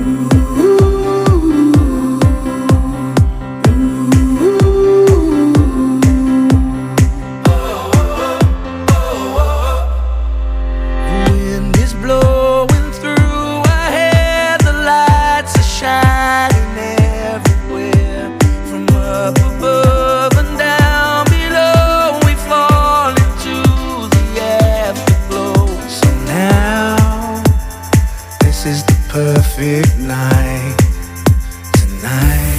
Wind is blowing through our hair, the lights are shining everywhere. From up above and down below, we fall into the afterglow. So now, this is the perfect night tonight.